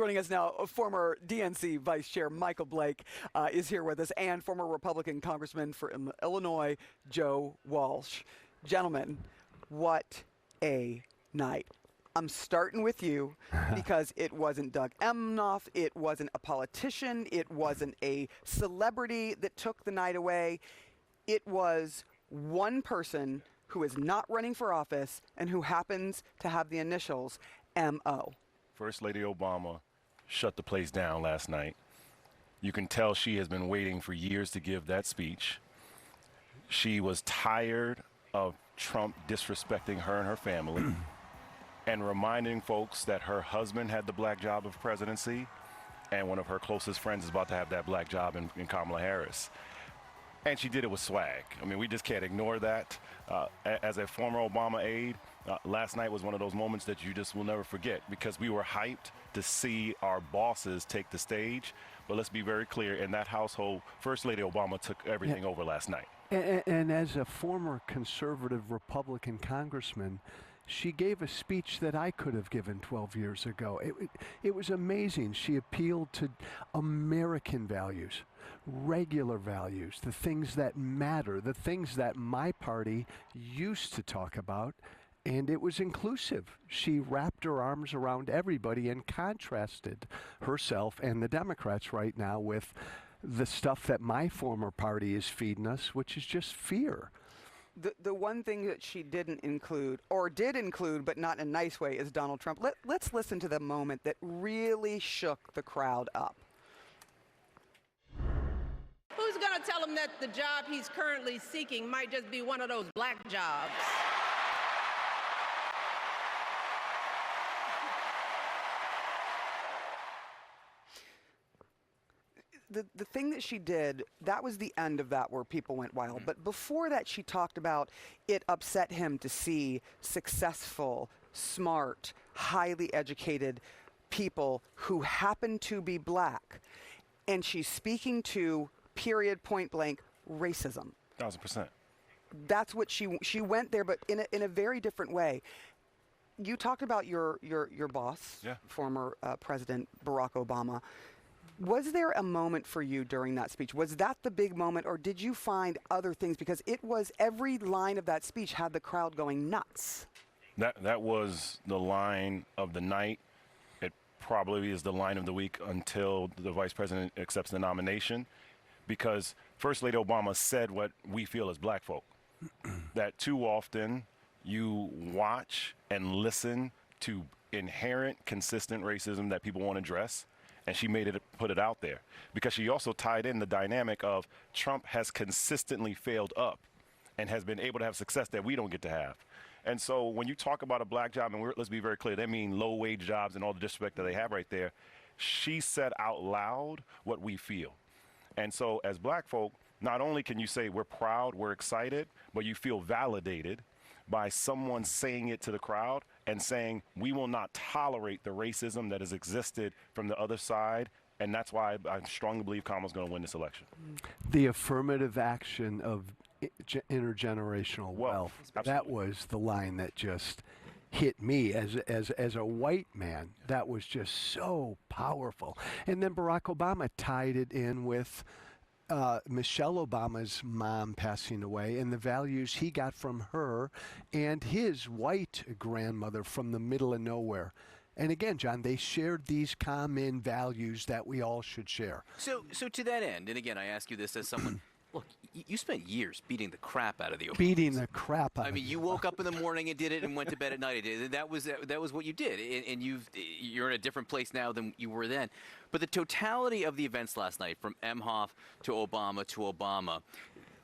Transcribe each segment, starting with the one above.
Joining us now, former DNC Vice Chair Michael Blake is here with us, and former Republican Congressman for Illinois, Joe Walsh. Gentlemen, what a night. I'm starting with you because it wasn't Doug Emhoff, it wasn't a politician, it wasn't a celebrity that took the night away. It was one person who is not running for office and who happens to have the initials M.O. First Lady Obama shut the place down last night. You can tell she has been waiting for years to give that speech. She was tired of Trump disrespecting her and her family and reminding folks that her husband had the black job of presidency and one of her closest friends is about to have that black job in Kamala Harris. And she did it with swag. I mean, we just can't ignore that. As a former Obama aide, last night was one of those moments that you just will never forget because we were hyped to see our bosses take the stage. But let's be very clear, in that household, First Lady Obama took everything over last night. And as a former conservative Republican congressman, she gave a speech that I could have given 12 years ago. It was amazing. She appealed to American values, regular values, the things that matter, the things that my party used to talk about, and it was inclusive. She wrapped her arms around everybody and contrasted herself and the Democrats right now with the stuff that my former party is feeding us, which is just fear. The one thing that she didn't include, or did include, but not in a nice way, is Donald Trump. Let's listen to the moment that really shook the crowd up. Who's going to tell him that the job he's currently seeking might just be one of those black jobs? The thing that she did, that was the end of that where people went wild. But before that, she talked about it upset him to see successful, smart, highly educated people who happen to be black. And she's speaking to, period, point blank, racism. 1,000%. That's what she went there, but in a very different way. You talked about your boss, former President Barack Obama. Was there a moment for you during that speech? Was that the big moment, or did you find other things? Because it was, every line of that speech had the crowd going nuts. That was the line of the night. It probably is the line of the week until the vice president accepts the nomination, because First Lady Obama said what we feel as black folk, that too often you watch and listen to inherent, consistent racism that people won't address. And she put it out there because she also tied in the dynamic of Trump has consistently failed up and has been able to have success that we don't get to have. And so when you talk about a black job, and let's be very clear, they mean low wage jobs and all the disrespect that they have right there. She said out loud what we feel. And so as black folk, not only can you say we're proud, we're excited, but you feel validated by someone saying it to the crowd and saying we will not tolerate the racism that has existed from the other side, and that's why I strongly believe Kamala's going to win this election. The affirmative action of intergenerational wealth, that was the line that just hit me as a white man. That was just so powerful. And then Barack Obama tied it in with Michelle Obama's mom passing away and the values he got from her and his white grandmother from the middle of nowhere. And again, John, they shared these common values that we all should share. So to that end, and again, I ask you this as someone, look, you spent years beating the crap out of the Obamas. Beating the crap out of I mean, you woke up in the morning and did it and went to bed at night. That was what you did. And you're in a different place now than you were then. But the totality of the events last night, from Emhoff to Obama,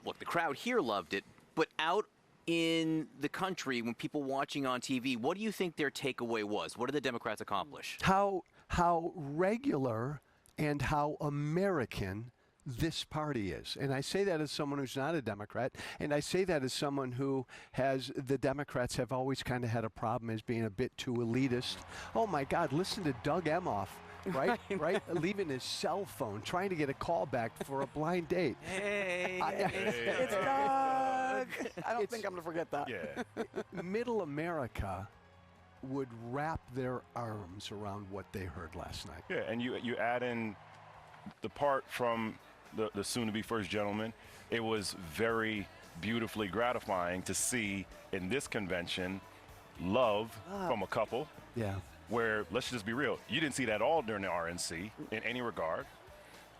look, the crowd here loved it. But out in the country, when people watching on TV, what do you think their takeaway was? What did the Democrats accomplish? How regular and how American this party is. And I say that as someone who's not a Democrat, and I say that as someone who the Democrats have always kind of had a problem as being a bit too elitist. Oh my God, listen to Doug Emhoff, right? Right? Leaving his cell phone, trying to get a call back for a blind date. Hey, it's Doug. I don't think I'm going to forget that. Yeah. Middle America would wrap their arms around what they heard last night. Yeah, and you add in the part from the soon-to-be first gentleman. It was very beautifully gratifying to see in this convention love from a couple. Yeah. Where, let's just be real, you didn't see that all during the RNC in any regard.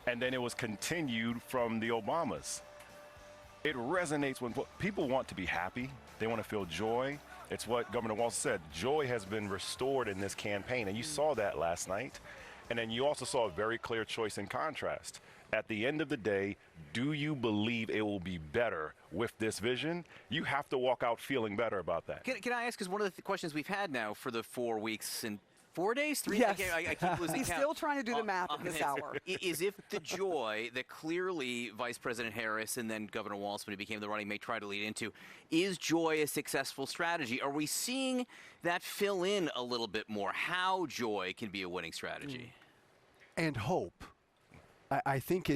And then it was continued from the Obamas. It resonates when people want to be happy. They want to feel joy. It's what Governor Walz said. Joy has been restored in this campaign, and you saw that last night. And then you also saw a very clear choice in contrast. At the end of the day, do you believe it will be better with this vision? You have to walk out feeling better about that. Can I ask, because one of the questions we've had now for the 4 weeks and 4 days, 3 Yes. I keep losing He's count. still trying to do the math at this hour. Is if the joy that clearly Vice President Harris and then Governor Walz, when he became the running mate, tried to lead into, is joy a successful strategy? Are we seeing that fill in a little bit more, how joy can be a winning strategy? And hope. I think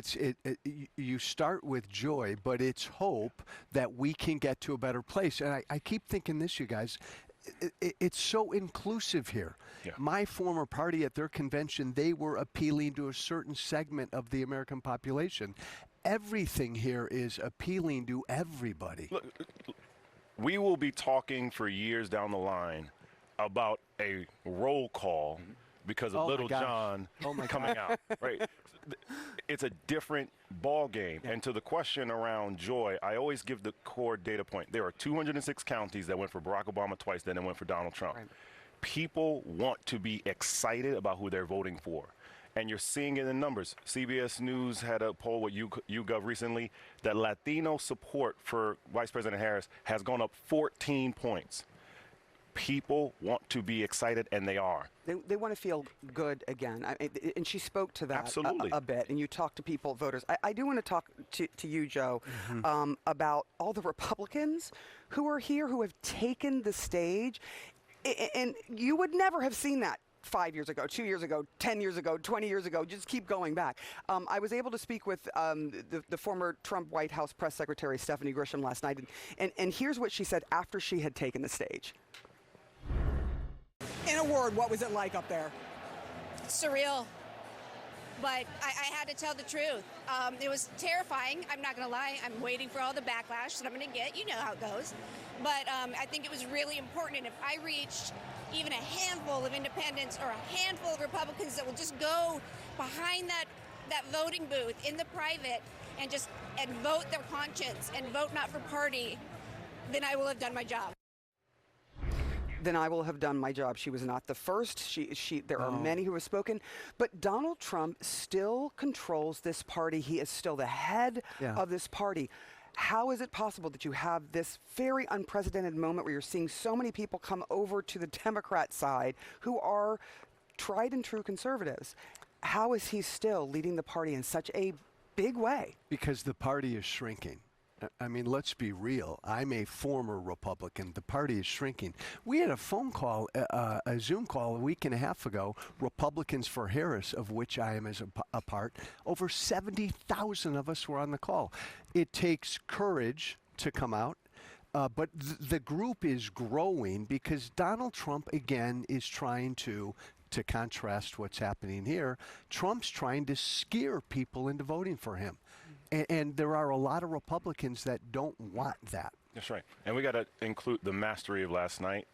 you start with joy, but it's hope that we can get to a better place. And I keep thinking this, you guys, it's so inclusive here. Yeah. My former party at their convention, they were appealing to a certain segment of the American population. Everything here is appealing to everybody. Look, we will be talking for years down the line about a roll call because of Little John coming out, right? It's a different ball game. And to the question around joy, I always give the core data point. There are 206 counties that went for Barack Obama twice, then they went for Donald Trump. Right. People want to be excited about who they're voting for. And you're seeing it in numbers. CBS News had a poll with YouGov recently that Latino support for Vice President Harris has gone up 14 points. People want to be excited, and they are. They want to feel good again. And she spoke to that Absolutely. a bit, and you talked to people, voters. I do want to talk to you, Joe, about all the Republicans who are here, who have taken the stage. And you would never have seen that 5 years ago, 2 years ago, 10 years ago, 20 years ago, just keep going back. I was able to speak with the former Trump White House press secretary, Stephanie Grisham, last night. And here's what she said after she had taken the stage. In a word, what was it like up there? Surreal, but I had to tell the truth. It was terrifying. I'm not going to lie. I'm waiting for all the backlash that I'm going to get. You know how it goes. But I think it was really important. And if I reached even a handful of independents or a handful of Republicans that will just go behind that voting booth in the private and vote their conscience and vote not for party, then I will have done my job. Then I will have done my job. She was not the first. There are many who have spoken. But Donald Trump still controls this party. He is still the head of this party. How is it possible that you have this very unprecedented moment where you're seeing so many people come over to the Democrat side who are tried and true conservatives? How is he still leading the party in such a big way? Because the party is shrinking. I mean, let's be real. I'm a former Republican. The party is shrinking. We had a phone call, a Zoom call a week and a half ago, Republicans for Harris, of which I am a part. Over 70,000 of us were on the call. It takes courage to come out. But the group is growing because Donald Trump, again, is trying to contrast what's happening here, Trump's trying to scare people into voting for him. And there are a lot of Republicans that don't want that. That's right. And we got to include the mastery of last night.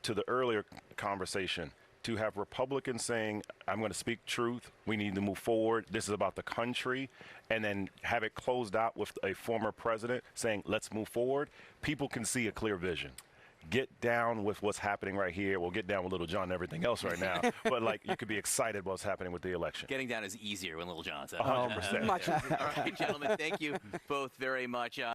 To the earlier conversation, to have Republicans saying, I'm going to speak truth, we need to move forward, this is about the country, and then have it closed out with a former president saying, let's move forward, people can see a clear vision. Get down with what's happening right here. We'll get down with Little John and everything else right now. But, like, you could be excited about what's happening with the election. Getting down is easier when Little John's out. 100%. Much easier. All right, gentlemen, thank you both very much.